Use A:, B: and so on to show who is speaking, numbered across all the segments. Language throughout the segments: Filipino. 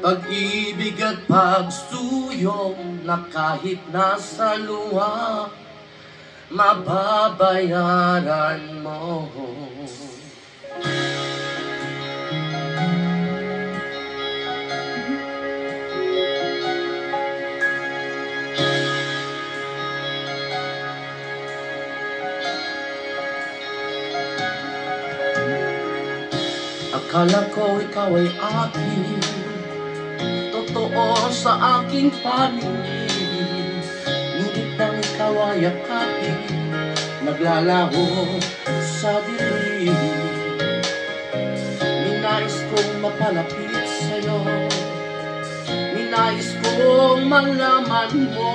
A: Pag-ibig at pagsuyong na kahit nasa luha, mababayaran mo. Akala ko ikaw ay akin, totoo sa aking paningin. Ngunit nang ikaw ay akapin, naglalaho sa dilim. Ninais kong mapalapit sa'yo, ninais kong malaman mo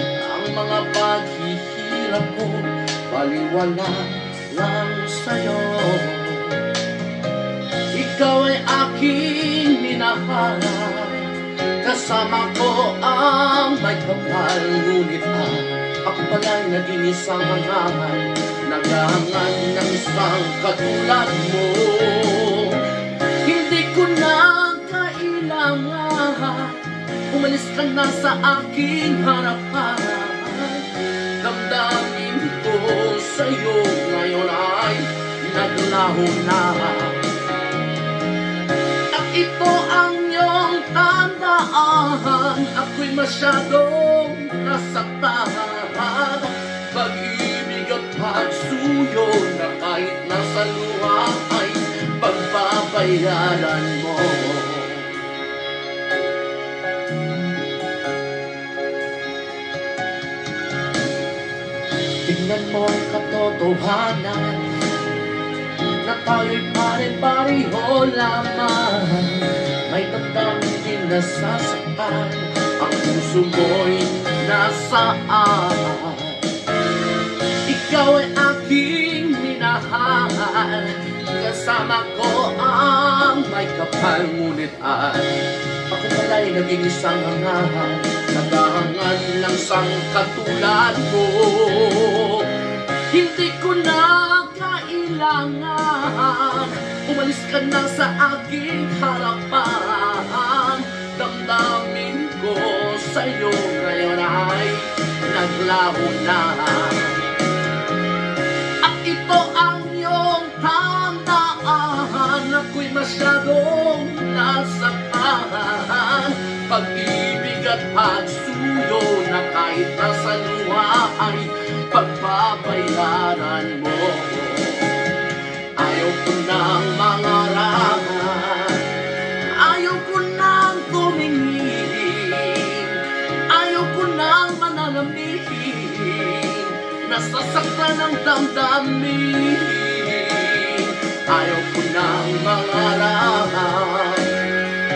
A: ang mga paghihirap ko, baliwala lang sa'yo. Ikaw ay aking minahal, kasama ko ang may kapal. Ngunit ako pala'y naging isang hangahan, naghahangad ng isang katulad mo. Hindi ko na kailangan, umalis ka na sa aking harapan. Damdamin ko sa'yo ngayon ay naglaho na. Ito ang iyong tandaan, ako'y masyadong nasaktan. Pag-ibig at pagsuyo na kahit nasa luha ay pagbabayaran mo. Tingnan mo ang katotohanan na tayo'y pare-pareho lamang. May damdamin din nasasaktan, ang puso mo'y nasaan. Ikaw ay aking minahal, kasama ko ang may kapal. Ngunit ako pala'y naging isang hangahan, naghahangad ng isang katulad mo. Hindi ko na kailangan, umalis ka na sa aking harapan. Damdamin ko sa'yo ngayon ay naglaho na. At ito ang iyong tandaan, ako'y masyadong nasaktan. Pag-ibig at pagsuyo na kahit nasa luha ay pagbabayaran mo. Ayaw ko nang mangarangan, ayaw ko nang tumingin, ayaw ko nang mananamnihin, nasasaktan ang damdamin. Ayaw ko nang mangarangan,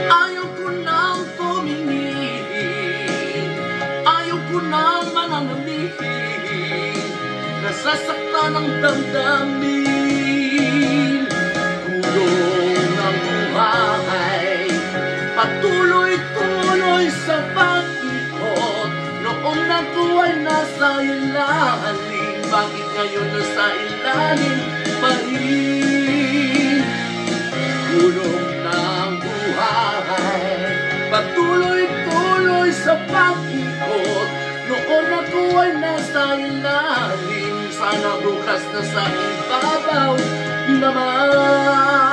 A: ayaw ko nang tumingin, ayaw ko nang mananamnihin, nasasaktan ang damdamin. Patuloy-tuloy sa pag-ikot, noon ako ay nasa ilalim, bakit ngayon nasa ilalim pa rin? Kulong ng buhay, patuloy-tuloy sa pag-ikot, noon ako ay nasa ilalim, sana bukas na sa ibabaw naman.